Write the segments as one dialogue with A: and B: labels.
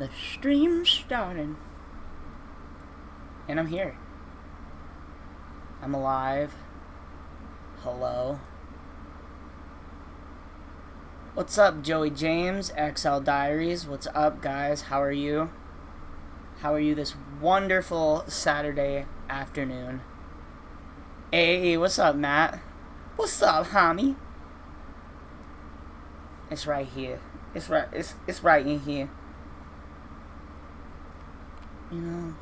A: The stream's starting. And I'm here. I'm alive. Hello. What's up, Joey James, XL Diaries? What's up, guys? How are you? How are you this wonderful Saturday afternoon? Hey, what's up, Matt? What's up, homie? It's right here. It's right in here. You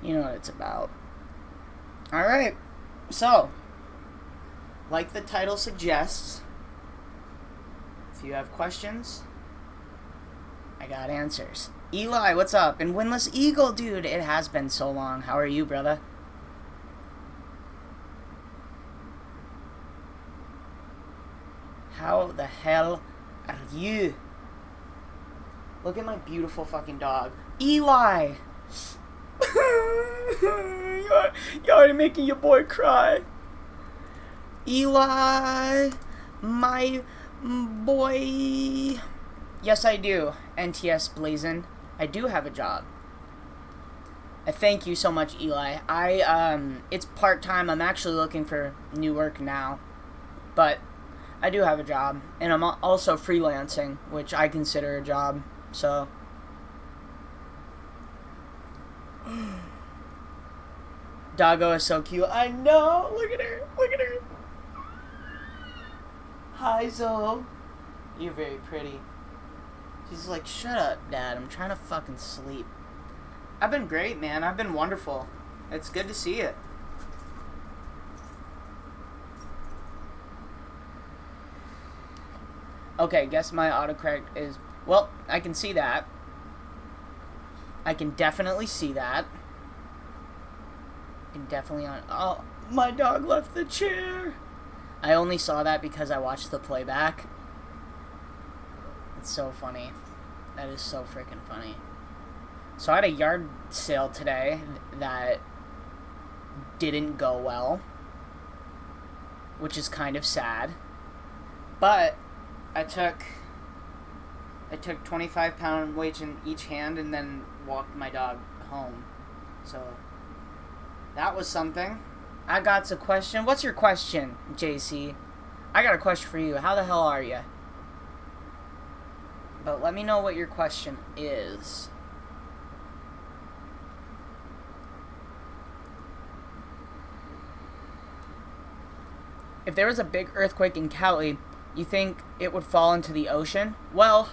A: know what it's about. Alright, so, like the title suggests, if you have questions, I got answers. Eli, what's up? And Winless Eagle, dude, it has been so long. How are you, brother? How the hell are you? Look at my beautiful fucking dog. Eli! You're already making your boy cry. Eli, my boy. Yes, I do. NTS Blazin'. I do have a job. I thank you so much, Eli. It's part-time. I'm actually looking for new work now. But I do have a job. And I'm also freelancing, which I consider a job. So Doggo is so cute. I know. Look at her. Look at her. Hi, Zoe. You're very pretty. She's like, shut up, Dad. I'm trying to fucking sleep. I've been great, man. I've been wonderful. It's good to see you. Okay, guess my autocorrect is... Well, I can see that. I can definitely see that. I can definitely... Oh, my dog left the chair. I only saw that because I watched the playback. It's so funny. That is so freaking funny. So I had a yard sale today that didn't go well, which is kind of sad. But I took 25-pound weights in each hand and then walked my dog home. So that was something. I got a question. What's your question, JC? I got a question for you. How the hell are you? But let me know what your question is. If there was a big earthquake in Cali, you think it would fall into the ocean? Well,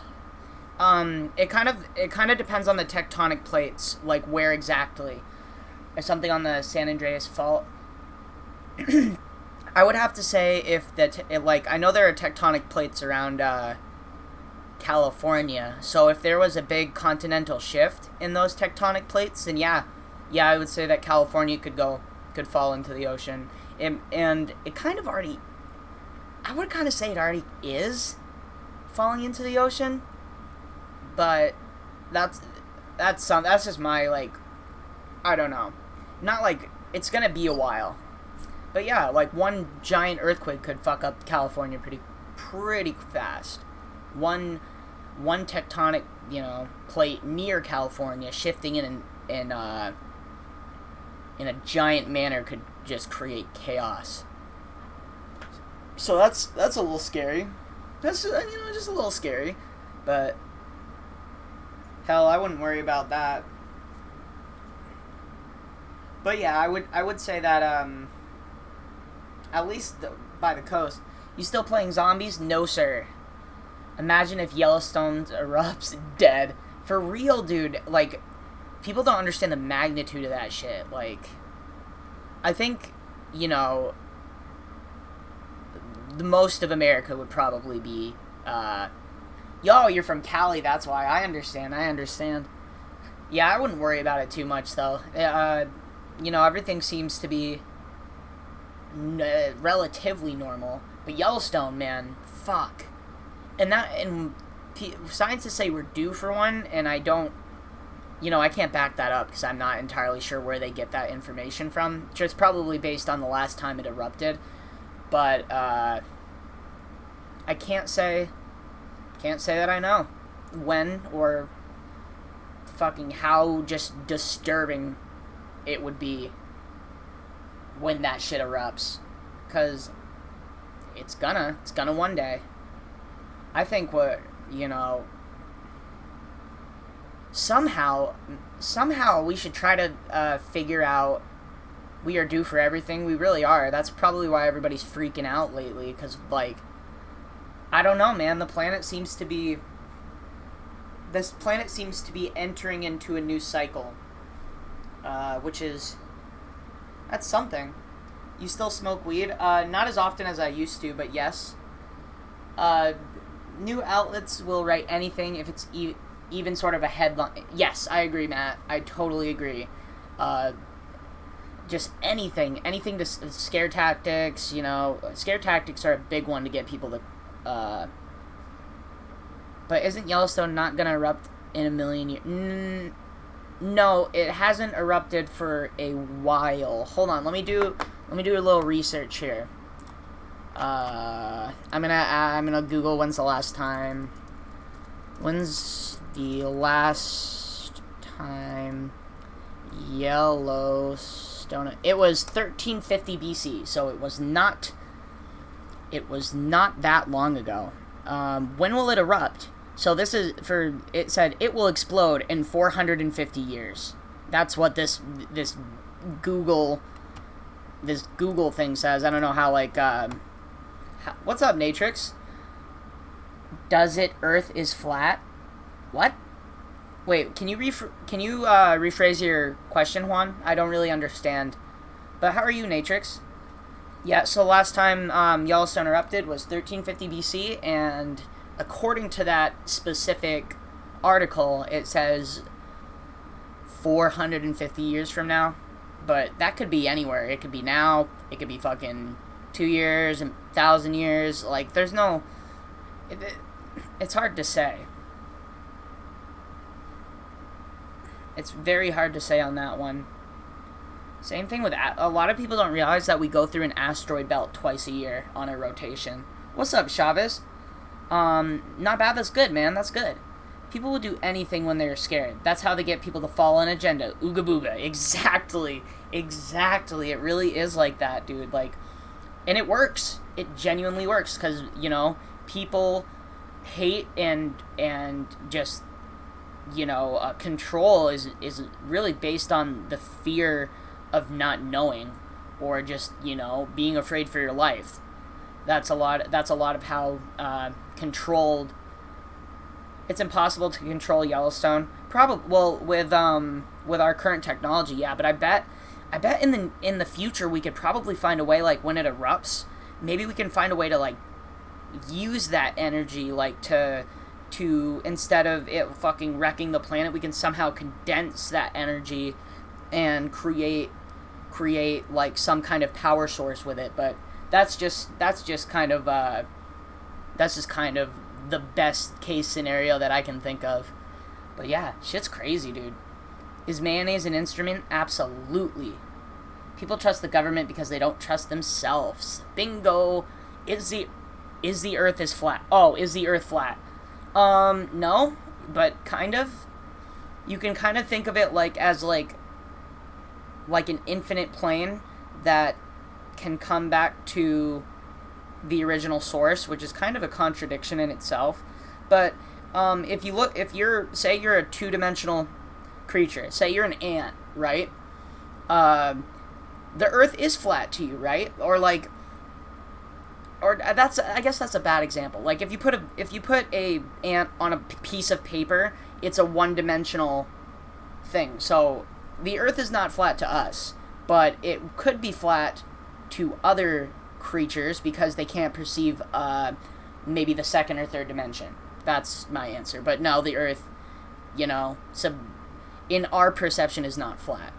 A: it kind of depends on the tectonic plates, like where exactly. If something on the San Andreas Fault, I would have to say if I know there are tectonic plates around California, so if there was a big continental shift in those tectonic plates, then yeah, I would say that California could fall into the ocean, and it kind of already. I would kind of say it already is falling into the ocean, but that's just my, like, I don't know. Not like it's gonna be a while, but yeah, like one giant earthquake could fuck up California pretty fast. One tectonic, plate near California shifting in a giant manner could just create chaos. So that's a little scary. That's just a little scary, but hell, I wouldn't worry about that. But yeah, I would say that at least by the coast. You still playing zombies? No, sir. Imagine if Yellowstone erupts. Dead. For real, dude. Like, people don't understand the magnitude of that shit. Like, I think, the most of America would probably be, yo, you're from Cali, that's why. I understand. Yeah, I wouldn't worry about it too much, though. Everything seems to be relatively normal. But Yellowstone, man, fuck. And scientists say we're due for one, and I don't, I can't back that up because I'm not entirely sure where they get that information from. Just probably based on the last time it erupted. But I can't say that I know when or fucking how just disturbing it would be when that shit erupts. Because it's gonna one day. I think somehow we should try to figure out we are due for everything. We really are. That's probably why everybody's freaking out lately, because, like, I don't know, man. This planet seems to be entering into a new cycle, that's something. You still smoke weed? Not as often as I used to, but yes. New outlets will write anything if it's even sort of a headline. Yes, I agree, Matt. I totally agree. Just anything to scare tactics, Scare tactics are a big one to get people to, but isn't Yellowstone not gonna erupt in a million years? No, it hasn't erupted for a while. Hold on, let me do a little research here. I'm gonna Google when's the last time Yellowstone. It was 1350 BC, so it was not that long ago. When will it erupt? So it said it will explode in 450 years. That's what this Google thing says. I don't know how, what's up, Natrix? Does it Earth is flat? What? Wait, can you rephrase your question, Juan? I don't really understand. But how are you, Natrix? Yeah, so last time Yellowstone erupted was 1350 BC, and according to that specific article, it says 450 years from now. But that could be anywhere. It could be now. It could be fucking 2 years, 1,000 years. Like, there's no... It's hard to say. It's very hard to say on that one. Same thing with... A lot of people don't realize that we go through an asteroid belt twice a year on a rotation. What's up, Chavez? Not bad. That's good, man. That's good. People will do anything when they're scared. That's how they get people to follow an agenda. Ooga booga. Exactly. Exactly. It really is like that, dude. Like, and it works. It genuinely works because, people hate and just, control is really based on the fear of not knowing or just, being afraid for your life. That's a lot of how controlled. It's impossible to control Yellowstone. Probably, well, with our current technology, yeah. But I bet in the future we could probably find a way, like when it erupts, maybe we can find a way to like use that energy, like to instead of it fucking wrecking the planet, we can somehow condense that energy and create like some kind of power source with it. But that's just kind of the best case scenario that I can think of. But yeah, shit's crazy, dude. Is mayonnaise an instrument? Absolutely. People trust the government because they don't trust themselves. Bingo. Is the earth is flat? Oh, is the earth flat? No, but kind of. You can kind of think of it as an infinite plane that can come back to the original source, which is kind of a contradiction in itself. But if you're a two-dimensional creature, say you're an ant, right? The earth is flat to you, right? I guess that's a bad example. Like if you put a ant on a piece of paper, it's a one-dimensional thing. So the earth is not flat to us, but it could be flat to other creatures because they can't perceive maybe the second or third dimension. That's my answer. But no, the earth, in our perception is not flat.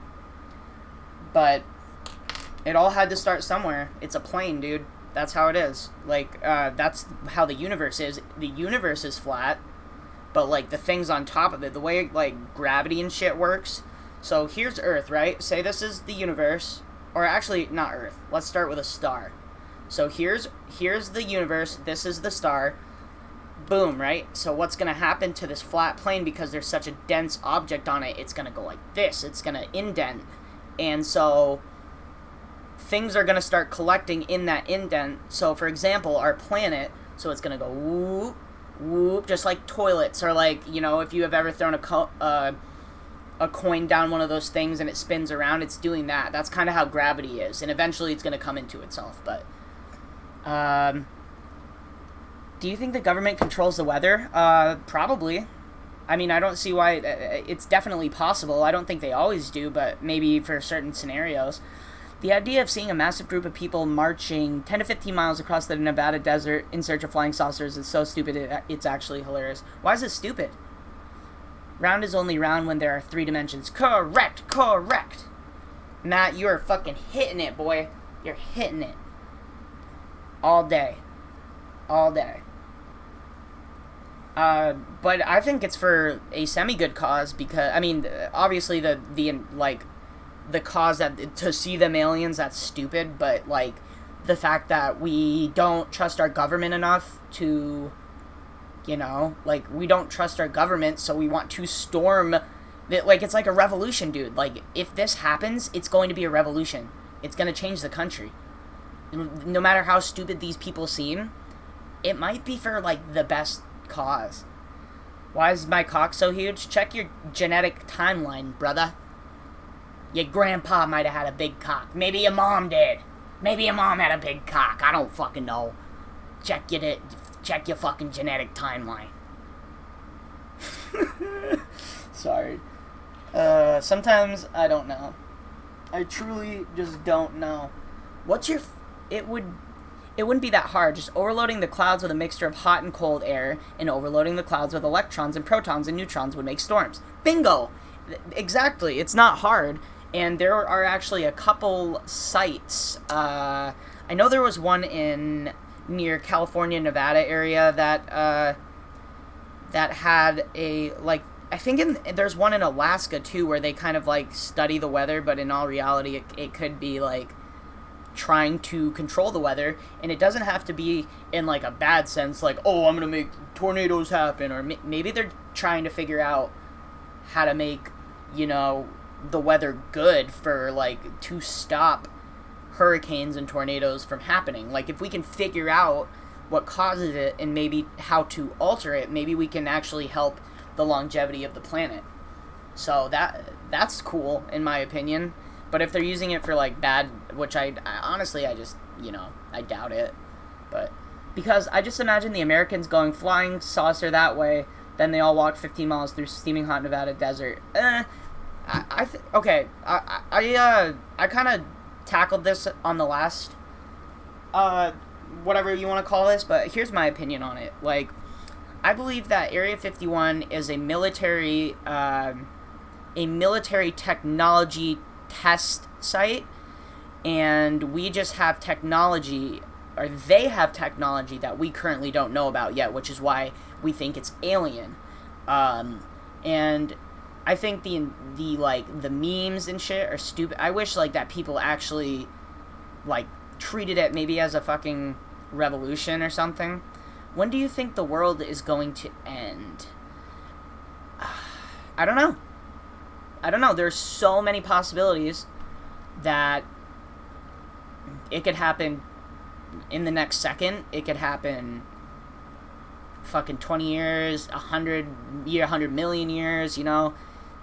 A: But it all had to start somewhere. It's a plane, dude. That's how it is. Like, that's how the universe is. The universe is flat, but like the things on top of it, the way like gravity and shit works. So here's Earth, right? Say this is the universe, or actually not Earth. Let's start with a star. So here's the universe. This is the star. boom, right? So what's going to happen to this flat plane, because there's such a dense object on it, it's going to go like this. It's going to indent. And so things are going to start collecting in that indent. So, for example, our planet, so it's going to go whoop, whoop, just like toilets, or like, you know, if you have ever thrown a coin down one of those things and it spins around, it's doing that. That's kind of how gravity is. And eventually it's going to come into itself. But, do you think the government controls the weather? Probably. I mean, I don't see why. It's definitely possible. I don't think they always do, but maybe for certain scenarios. The idea of seeing a massive group of people marching 10 to 15 miles across the Nevada desert in search of flying saucers is so stupid, it's actually hilarious. Why is it stupid? Round is only round when there are 3 dimensions. Correct, correct. Matt, you are fucking hitting it, boy. You're hitting it. All day. All day. But I think it's for a semi-good cause, because, I mean, obviously the cause that, to see them aliens, that's stupid, but, like, the fact that we don't trust our government enough to, you know, like, we don't trust our government, so we want to storm, like, it's like a revolution, dude. Like, if this happens, it's going to be a revolution. It's going to change the country. No matter how stupid these people seem, it might be for, like, the best cause. Why is my cock so huge? Check your genetic timeline, brother. Your grandpa might have had a big cock. Maybe your mom did. Maybe your mom had a big cock. I don't fucking know. Check your fucking genetic timeline. Sorry. Sometimes I don't know. I truly just don't know. What's your... It wouldn't be that hard. Just overloading the clouds with a mixture of hot and cold air, and overloading the clouds with electrons and protons and neutrons would make storms. Bingo! Exactly. It's not hard. And there are actually a couple sites. I know there was one near California, Nevada area that had a, like, I think there's one in Alaska too, where they kind of like study the weather, but in all reality it could be like trying to control the weather, and it doesn't have to be in like a bad sense, like, oh, I'm gonna make tornadoes happen, or maybe they're trying to figure out how to make, you know, the weather good for, like, to stop hurricanes and tornadoes from happening. Like, if we can figure out what causes it and maybe how to alter it, maybe we can actually help the longevity of the planet. So that's cool, in my opinion. But if they're using it for, like, bad, which I honestly, I just, you know, I doubt it. But, because I just imagine the Americans going flying saucer that way, then they all walk 15 miles through steaming hot Nevada desert. Okay, I kind of tackled this on the last, whatever you want to call this, but here's my opinion on it. Like, I believe that Area 51 is a military technology test site, and we just have technology, or they have technology that we currently don't know about yet, which is why we think it's alien. And I think the memes and shit are stupid. I wish, like, that people actually, like, treated it maybe as a fucking revolution or something. When do you think the world is going to end? I don't know. There's so many possibilities that it could happen in the next second. It could happen fucking 20 years, 100 million years, you know.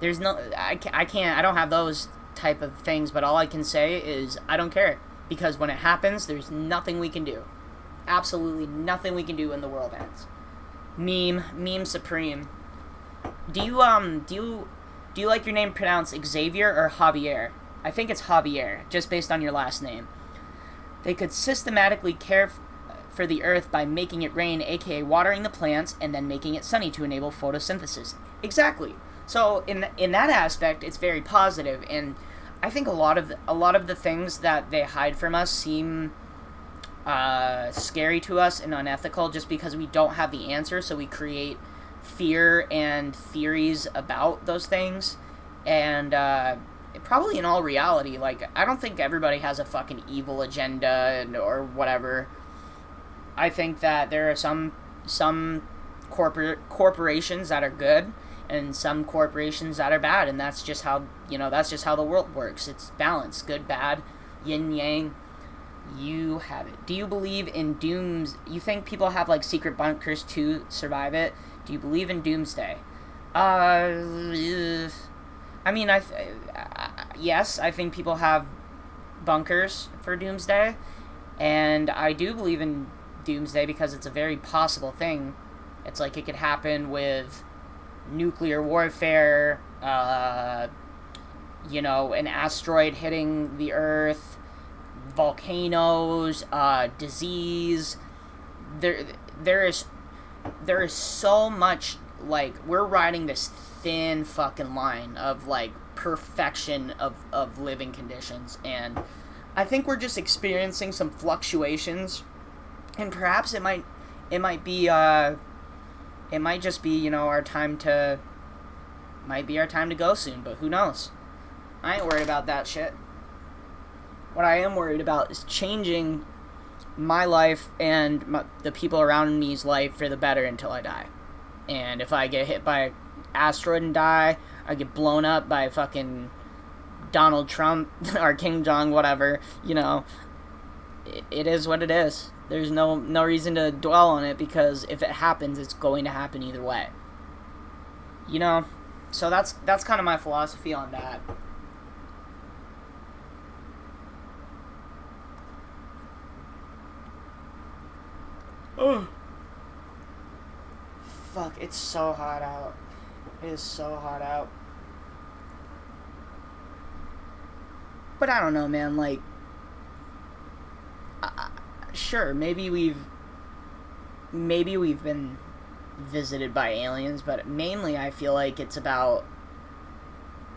A: There's no, I can't, I don't have those type of things, but all I can say is I don't care, because when it happens, there's nothing we can do. Absolutely nothing we can do when the world ends. Meme supreme. Do you like your name pronounced Xavier or Javier? I think it's Javier, just based on your last name. They could systematically care for the earth by making it rain, aka watering the plants, and then making it sunny to enable photosynthesis. Exactly. So in that aspect, it's very positive, and I think a lot of the things that they hide from us seem scary to us and unethical, just because we don't have the answer, so we create fear and theories about those things. And probably in all reality, like, I don't think everybody has a fucking evil agenda or whatever. I think that there are some corporations that are good and some corporations that are bad, and that's just how the world works. It's balance, good, bad, yin yang. You have it. Do you believe in you think people have like secret bunkers to survive it? Do you believe in doomsday? I mean, yes, I think people have bunkers for doomsday, and I do believe in doomsday because it's a very possible thing. It's like it could happen with nuclear warfare, an asteroid hitting the Earth, volcanoes, disease. There is so much, like, we're riding this thin fucking line of, like, perfection of living conditions, and I think we're just experiencing some fluctuations, and perhaps it might just be, our time to go soon, but who knows? I ain't worried about that shit. What I am worried about is changing my life and the people around me's life for the better until I die. And if I get hit by an asteroid and die, I get blown up by fucking Donald Trump or King Jong, whatever, it is what it is. There's no reason to dwell on it, because if it happens, it's going to happen either way. So that's kind of my philosophy on that. Oh. Fuck, it's so hot out. It is so hot out. But I don't know, man, like, sure, maybe we've been visited by aliens, but mainly I feel like it's about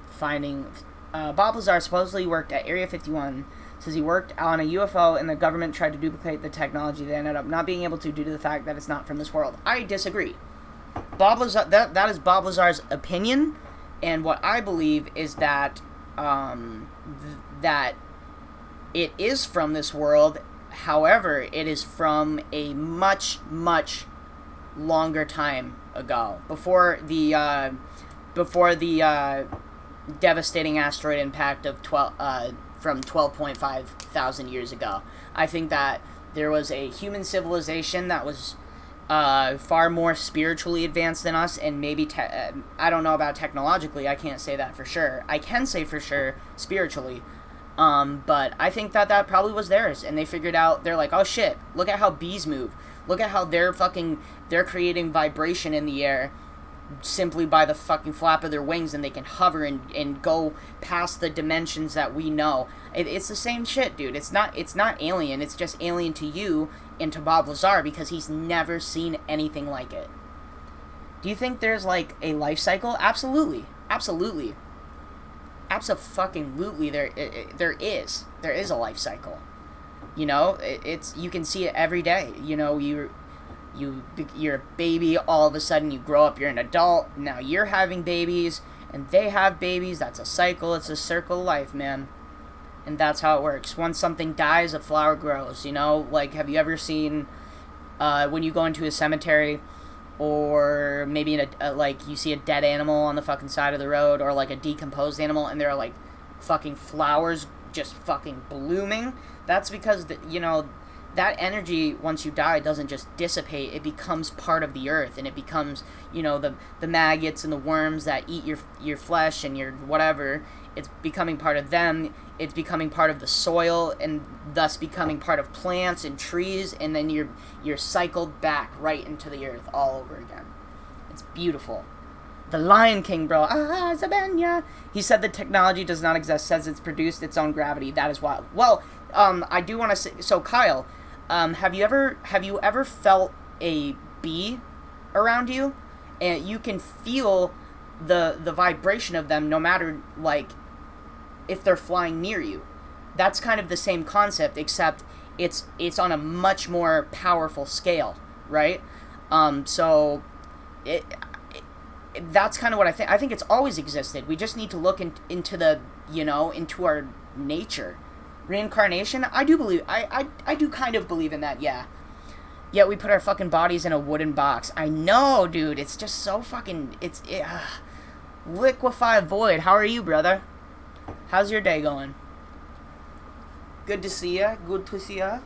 A: finding... Bob Lazar supposedly worked at Area 51, says he worked on a UFO and the government tried to duplicate the technology. They ended up not being able to due to the fact that it's not from this world. I disagree. Bob Lazar, that is Bob Lazar's opinion, and what I believe is that that it is from this world. However, it is from a much, much longer time ago, before the devastating asteroid impact of from 12.5 thousand years ago. I think that there was a human civilization that was far more spiritually advanced than us, and maybe I don't know about technologically. I can't say that for sure. I can say for sure spiritually. But I think that probably was theirs, and they figured out, they're like, oh shit, look at how bees move. Look at how they're creating vibration in the air simply by the fucking flap of their wings, and they can hover and go past the dimensions that we know. It's the same shit, dude. It's not alien. It's just alien to you and to Bob Lazar, because he's never seen anything like it. Do you think there's, like, a life cycle? Absolutely. Absolutely. Abso-fucking-lutely, there is a life cycle. It's you can see it every day. You're a baby, all of a sudden you grow up, you're an adult, now you're having babies, and they have babies. That's a cycle. It's a circle of life, man. And that's how it works. Once something dies, a flower grows, Like, have you ever seen, when you go into a cemetery, or maybe you see a dead animal on the fucking side of the road, or like a decomposed animal, and there are like fucking flowers just fucking blooming? That's because that energy, once you die, doesn't just dissipate. It becomes part of the earth, and it becomes, the maggots and the worms that eat your flesh and your whatever. It's becoming part of them. It's becoming part of the soil, and thus becoming part of plants and trees, and then you're cycled back right into the earth all over again. It's beautiful. The Lion King, bro. Zabenya. He said the technology does not exist, says it's produced its own gravity. That is wild. Well, I do want to say, so Kyle, have you ever felt a bee around you, and you can feel the vibration of them no matter, like, if they're flying near you? That's kind of the same concept, except it's on a much more powerful scale, right? So that's kind of what I think. I think it's always existed. We just need to look into the, into our nature. Reincarnation, I do believe, I do kind of believe in that, yeah. Yet we put our fucking bodies in a wooden box. I know, dude. It's just so fucking... Liquefy void. How are you, brother? How's your day going? Good to see ya. Good to see ya.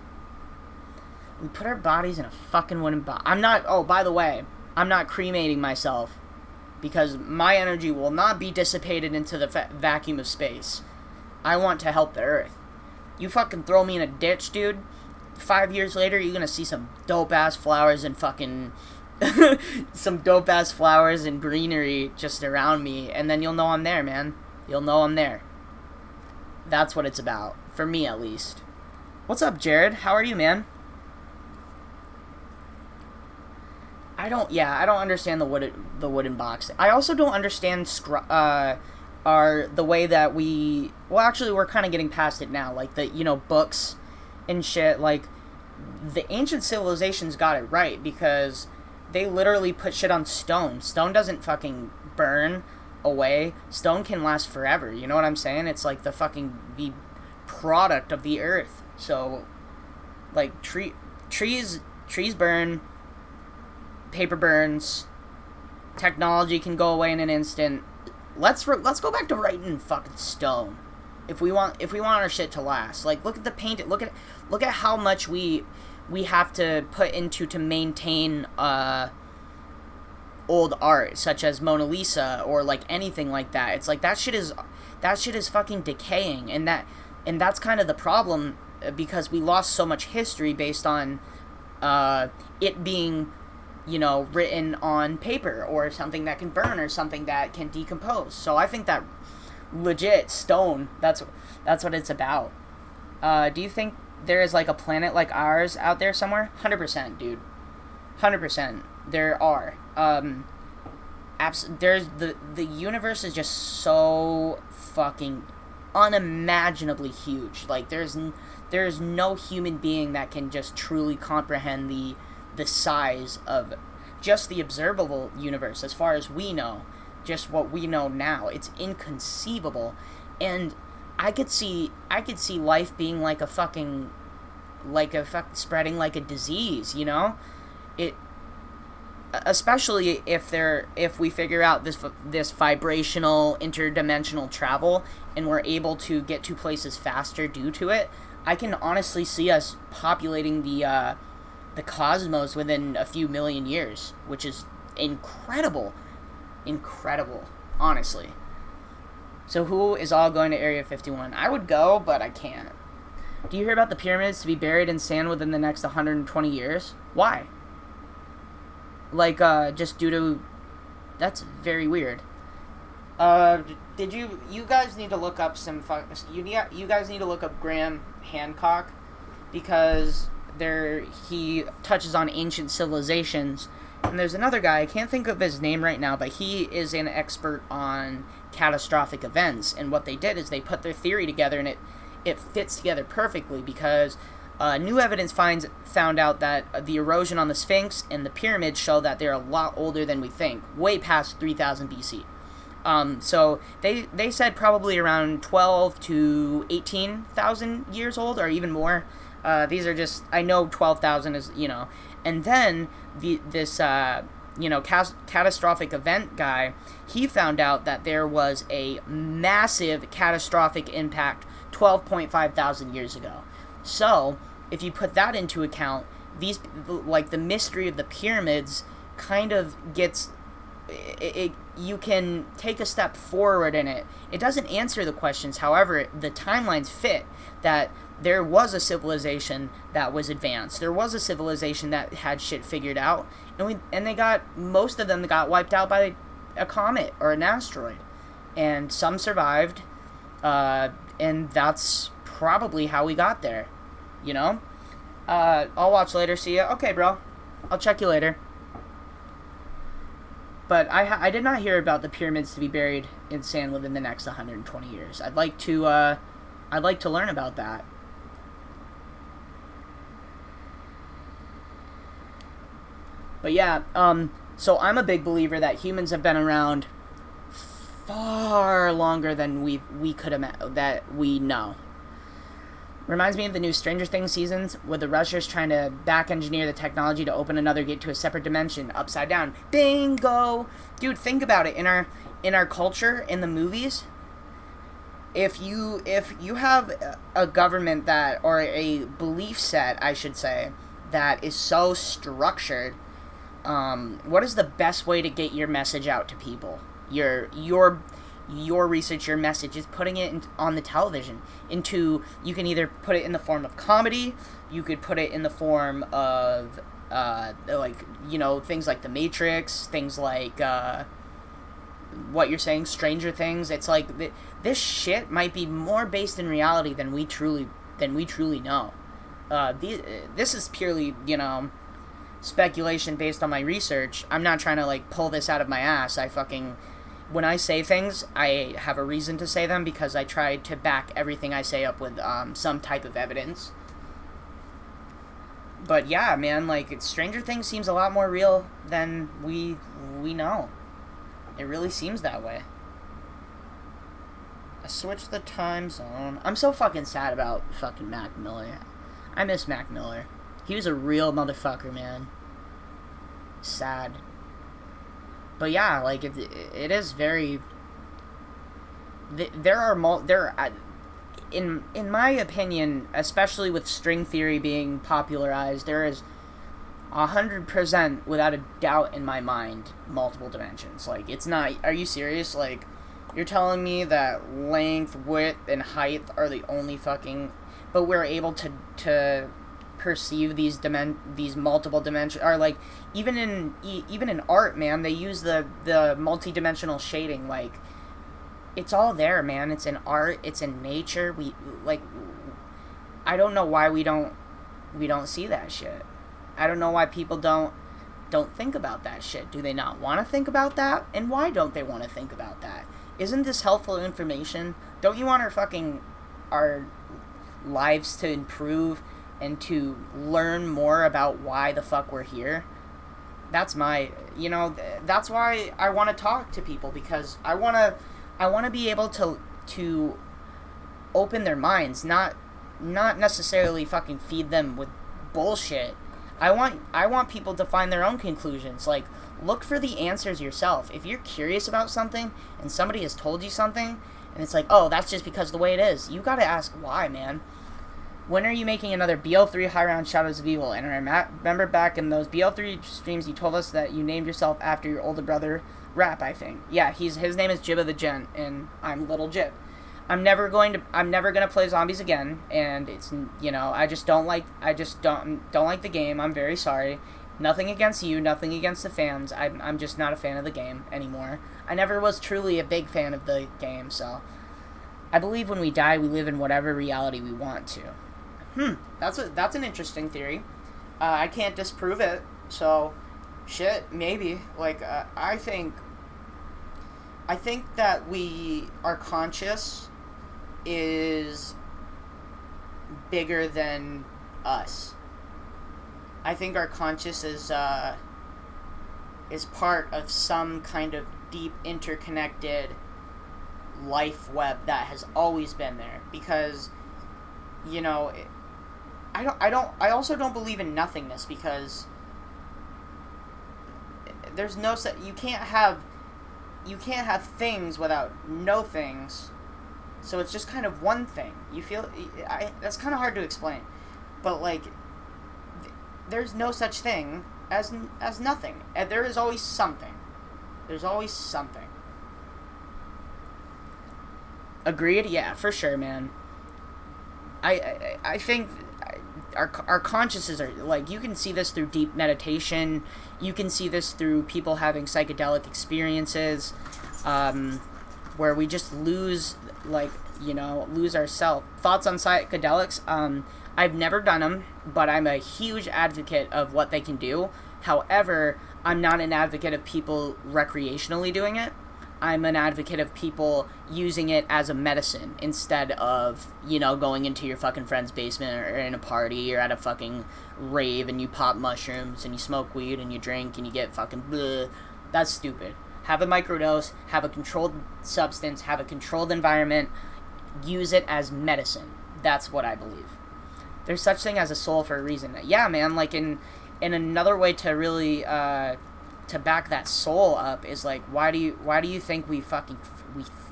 A: We put our bodies in a fucking wooden box. I'm not... Oh, by the way, I'm not cremating myself. Because my energy will not be dissipated into the vacuum of space. I want to help the Earth. You fucking throw me in a ditch, dude. 5 years later, you're gonna see some dope-ass flowers and fucking... some dope-ass flowers and greenery just around me. And then you'll know I'm there, man. You'll know I'm there. That's what it's about. For me, at least. What's up, Jared? How are you, man? I don't understand the wooden box. I also don't understand the way that we... Well, actually, we're kind of getting past it now. Like, books and shit. Like, the ancient civilizations got it right because they literally put shit on stone. Stone doesn't fucking burn away. Stone can last forever. You know what I'm saying? It's like the product of the earth. So, like, trees burn... Paper burns. Technology can go away in an instant. Let's go back to writing fucking stone. If we want our shit to last. Like, look at the paint. Look at how much we have to put into to maintain old art, such as Mona Lisa or like anything like that. It's like that shit is fucking decaying, and that's kind of the problem because we lost so much history based on it being written on paper or something that can burn or something that can decompose. So I think that legit stone, that's what it's about. Do you think there is like a planet like ours out there somewhere? 100%, dude. 100%. There are. There's the universe is just so fucking unimaginably huge. Like there's no human being that can just truly comprehend the size of just the observable universe as far as we know, just what we know now. It's inconceivable, and I could see life being like a fucking spreading like a disease, it, especially if we figure out this vibrational interdimensional travel and we're able to get to places faster due to it. I can honestly see us populating the cosmos within a few million years, which is incredible, honestly. So who is all going to Area 51? I would go, but I can't. Do you hear about the pyramids to be buried in sand within the next 120 years? Why? Like, just due to... That's very weird. Did you guys need to look up you guys need to look up Graham Hancock, because he touches on ancient civilizations, and there's another guy, I can't think of his name right now, but he is an expert on catastrophic events, and what they did is they put their theory together, and it fits together perfectly, because new evidence found out that the erosion on the Sphinx and the pyramids show that they're a lot older than we think, way past 3000 BC. So they said probably around 12 to 18,000 years old, or even more. These are just, I know 12,000 is, and then this catastrophic event guy, he found out that there was a massive catastrophic impact 12.5 thousand years ago. So, if you put that into account, the mystery of the pyramids kind of gets, you can take a step forward in it. It doesn't answer the questions, however, the timelines fit that there was a civilization that was advanced. There was a civilization that had shit figured out, and most of them got wiped out by a comet or an asteroid, and some survived, and that's probably how we got there, I'll watch later, see ya. Okay, bro, I'll check you later. But I did not hear about the pyramids to be buried in sand within the next 120 years. I'd like to learn about that. But yeah, so I'm a big believer that humans have been around far longer than we could imagine, that we know. Reminds me of the new Stranger Things seasons with the Rushers trying to back engineer the technology to open another gate to a separate dimension, upside down. Bingo! Dude, think about it. In our culture, in the movies, if you have a government that, or a belief set, I should say, that is so structured, what is the best way to get your message out to people? Your research, your message is putting it on the television. You can either put it in the form of comedy, you could put it in the form of things like The Matrix, things like what you're saying, Stranger Things. It's like this shit might be more based in reality than we truly know. This is purely, speculation based on my research. I'm not trying to pull this out of my ass. When I say things, I have a reason to say them because I try to back everything I say up with some type of evidence. But yeah, man, Stranger Things seems a lot more real than we know. It really seems that way. I switched the time zone. I'm so fucking sad about fucking Mac Miller. I miss Mac Miller. He was a real motherfucker, man. Sad. But yeah, it is very. In my opinion, especially with string theory being popularized, there is 100% without a doubt in my mind multiple dimensions. It's not. Are you serious? You're telling me that length, width, and height are the only fucking. But we're able to perceive these multiple dimensions, or even in art, man, they use the multi-dimensional shading. It's all there, man. It's in art, it's in nature. I don't know why we don't see that shit. I don't know why people don't think about that shit. Do they not want to think about that? And why don't they want to think about that? Isn't this helpful information? Don't you want our lives to improve and to learn more about why the fuck we're here? That's that's why I want to talk to people, because I want to be able to open their minds, not necessarily fucking feed them with bullshit. I want people to find their own conclusions. Look for the answers yourself. If you're curious about something and somebody has told you something and it's oh, that's just because of the way it is, you gotta ask why, man. When are you making another BL3 High Round Shadows of Evil? And I remember back in those BL3 streams, you told us that you named yourself after your older brother, Rap, I think. Yeah, his name is Jibba the Gent, and I'm LittleJib. I'm never gonna play zombies again, and it's I just don't like the game. I'm very sorry. Nothing against you, nothing against the fans. I'm just not a fan of the game anymore. I never was truly a big fan of the game, so I believe when we die, we live in whatever reality we want to. That's an interesting theory. I can't disprove it, so shit, maybe. I think that our conscious is bigger than us. I think our conscious is part of some kind of deep interconnected life web that has always been there, because I also don't believe in nothingness, because there's no you can't have things without no things, so it's just kind of one thing. You feel that's kind of hard to explain, but there's no such thing as nothing. And there is always something. There's always something. Agreed? Yeah, for sure, man. I think our consciousnesses are you can see this through deep meditation. You can see this through people having psychedelic experiences, where we just lose ourselves. Thoughts on psychedelics? I've never done them, but I'm a huge advocate of what they can do. However, I'm not an advocate of people recreationally doing it. I'm an advocate of people using it as a medicine instead of, going into your fucking friend's basement or in a party or at a fucking rave and you pop mushrooms and you smoke weed and you drink and you get fucking bleh. That's stupid. Have a microdose, have a controlled substance, have a controlled environment, use it as medicine. That's what I believe. there's such thing as a soul for a reason. Yeah, man, like, in another way to really, to back that soul up is, like, why do you think we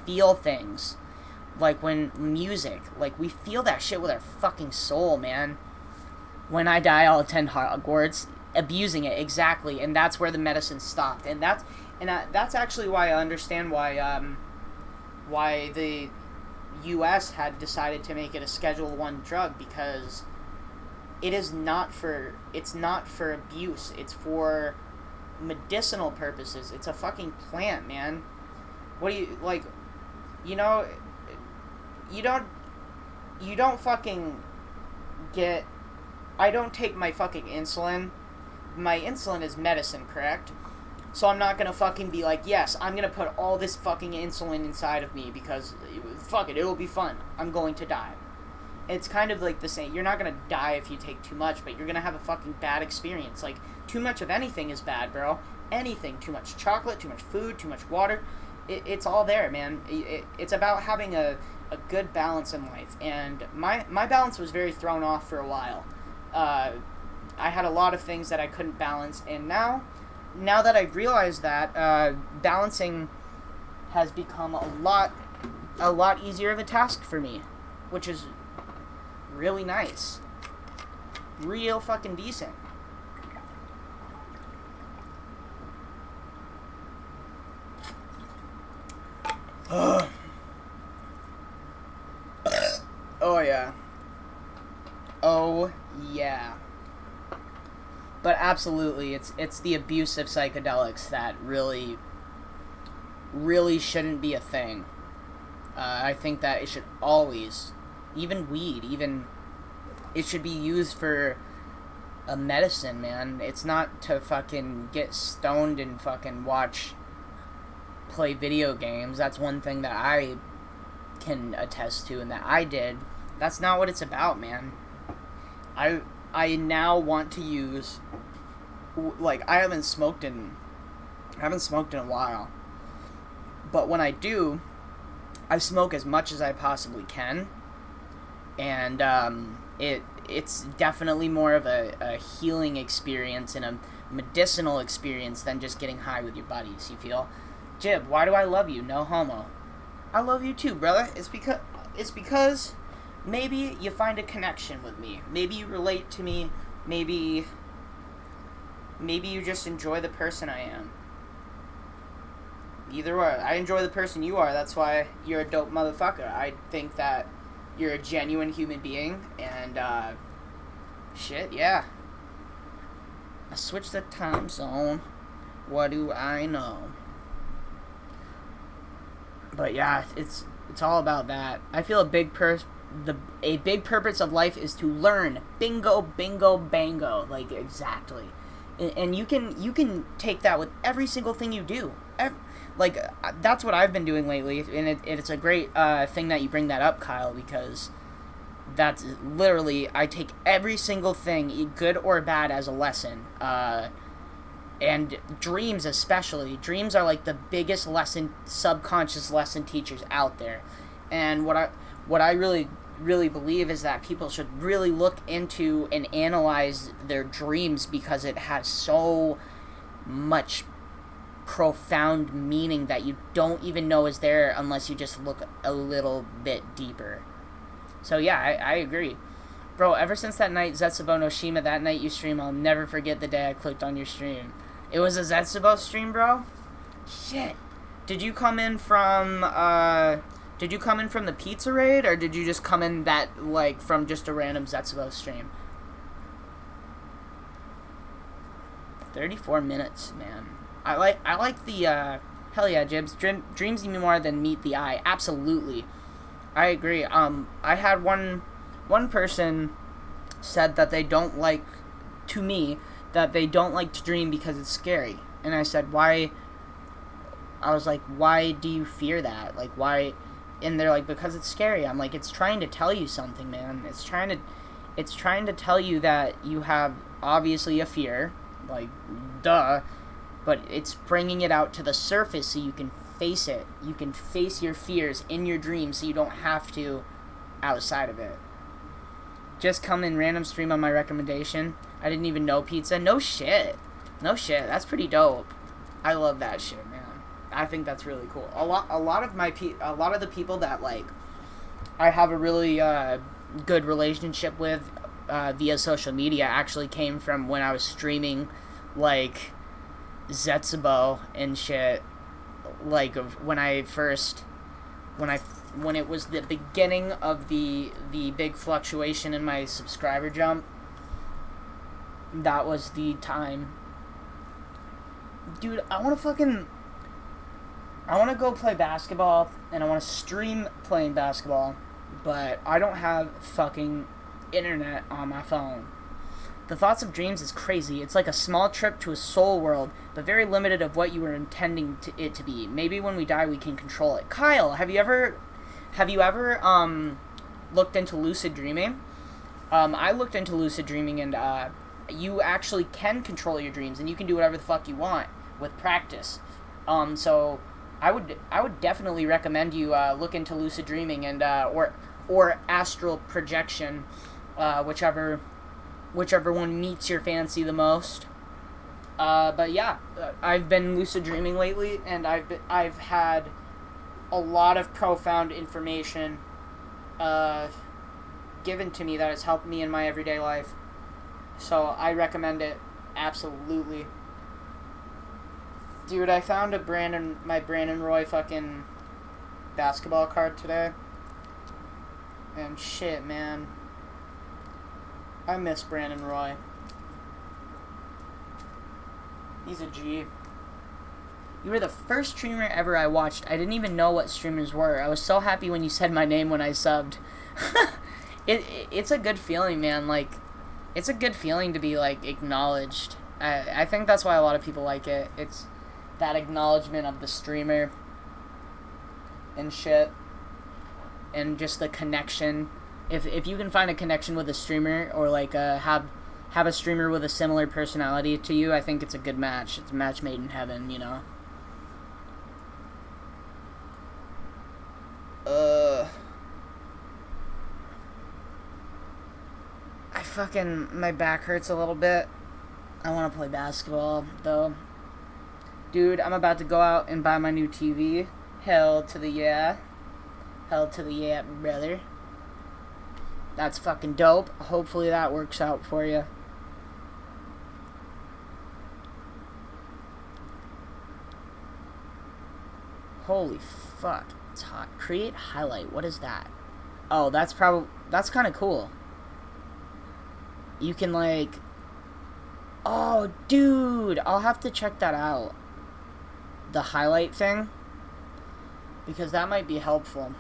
A: feel things? Like, when music, like, we feel that shit with our fucking soul, man. When I die, I'll attend Hogwarts. Abusing it, exactly, and that's where the medicine stopped. And that's actually why I understand why the U.S. had decided to make it a Schedule 1 drug, because it's not for abuse. It's for medicinal purposes. It's a fucking plant, man. What do you, like, you know, you don't fucking get, I don't take my fucking insulin. My insulin is medicine, correct? So I'm not gonna fucking be like, yes, I'm gonna put all this fucking insulin inside of me because, fuck it, it'll be fun. I'm going to die. It's kind of like the same. You're not gonna die if you take too much, but you're gonna have a fucking bad experience. Like, too much of anything is bad, bro. Anything. Too much chocolate, too much food, too much water. It's all there, man. It's about having a good balance in life. And my balance was very thrown off for a while. I had a lot of things that I couldn't balance, and now that I've realized that, balancing has become a lot easier of a task for me, which is really nice. Real fucking decent. Oh yeah. Oh yeah. But absolutely, it's the abuse of psychedelics that really shouldn't be a thing. I think that it should always, even weed, it should be used for a medicine, man. It's not to fucking get stoned and fucking play video games. That's one thing that I can attest to and that I did. That's not what it's about, man. I now want to use, like, I haven't smoked in a while, but when I do, I smoke as much as I possibly can, and it's definitely more of a healing experience and a medicinal experience than just getting high with your buddies, you feel? Jib, why do I love you? No homo. I love you too, brother. It's because maybe you find a connection with me. Maybe you relate to me. Maybe you just enjoy the person I am. Either way, I enjoy the person you are. That's why you're a dope motherfucker. I think that you're a genuine human being, and shit, yeah. I switched the time zone. What do I know? But yeah, it's all about that. I feel a big purpose of life is to learn. Bingo, bingo, bango. Like, exactly. And you can take that with every single thing you do. That's what I've been doing lately, and it's a great thing that you bring that up, Kyle, because that's literally, I take every single thing, good or bad, as a lesson. And dreams especially. Dreams are like the biggest subconscious lesson teachers out there. And what I really believe is that people should really look into and analyze their dreams, because it has so much profound meaning that you don't even know is there unless you just look a little bit deeper. So yeah, I agree. Bro, ever since that night, Zetsubo no Shima, that night you stream, I'll never forget the day I clicked on your stream. It was a Zetsubo stream, bro? Shit. Did you come in from the pizza raid, or did you just come in from just a random Zetsubo stream? 34 minutes, man. I like the, hell yeah, Jibs. Dreams me more than meet the eye. Absolutely. I agree. I had one person said that they don't like, to me, that they don't like to dream because it's scary. And I said, why? I was like, why do you fear that? Like, why? And they're like, because it's scary. I'm like, it's trying to tell you something, man. It's trying to tell you that you have obviously a fear, like, duh, but it's bringing it out to the surface so you can face it. You can face your fears in your dreams so you don't have to outside of it. just come in random stream on my recommendation. I didn't even know pizza. No shit. No shit. That's pretty dope. I love that shit, man. I think that's really cool. A lot of the people that like I have a really good relationship with via social media actually came from when I was streaming like Zetsubo and shit, like when it was the beginning of the big fluctuation in my subscriber jump. That was the time. Dude, I want to go play basketball, and I want to stream playing basketball, but I don't have fucking internet on my phone. The Thoughts of Dreams is crazy. It's like a small trip to a soul world, but very limited of what you were intending it to be. Maybe when we die, we can control it. Kyle, have you ever looked into lucid dreaming? I looked into lucid dreaming, and you actually can control your dreams, and you can do whatever the fuck you want with practice. So I would definitely recommend you look into lucid dreaming and or astral projection, whichever one meets your fancy the most. But yeah, I've been lucid dreaming lately, and I've had a lot of profound information given to me that has helped me in my everyday life. So I recommend it absolutely. Dude, I found my Brandon Roy fucking basketball card today. And shit, man. I miss Brandon Roy. He's a G. You were the first streamer ever I watched. I didn't even know what streamers were. I was so happy when you said my name when I subbed. It's a good feeling, man. Like, it's a good feeling to be, like, acknowledged. I think that's why a lot of people like it. It's that acknowledgement of the streamer and shit. And just the connection. If you can find a connection with a streamer, or like have a streamer with a similar personality to you, I think it's a good match. It's a match made in heaven, you know. My back hurts a little bit. I want to play basketball though. Dude, I'm about to go out and buy my new TV. Hell to the yeah. Hell to the yeah, brother. That's fucking dope. Hopefully that works out for you. Holy fuck. It's hot. Create highlight. What is that? Oh, that's kind of cool. You can like... Oh, dude. I'll have to check that out. The highlight thing. Because that might be helpful.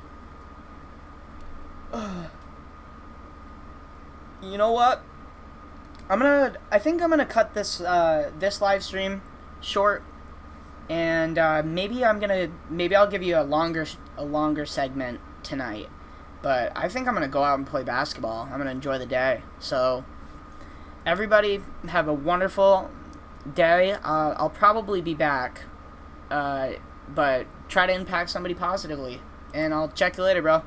A: You know what? I think I'm gonna cut this this live stream short, and maybe I'll give you a longer segment tonight. But I think I'm gonna go out and play basketball. I'm gonna enjoy the day. So everybody have a wonderful day. I'll probably be back, but try to impact somebody positively, and I'll check you later, bro.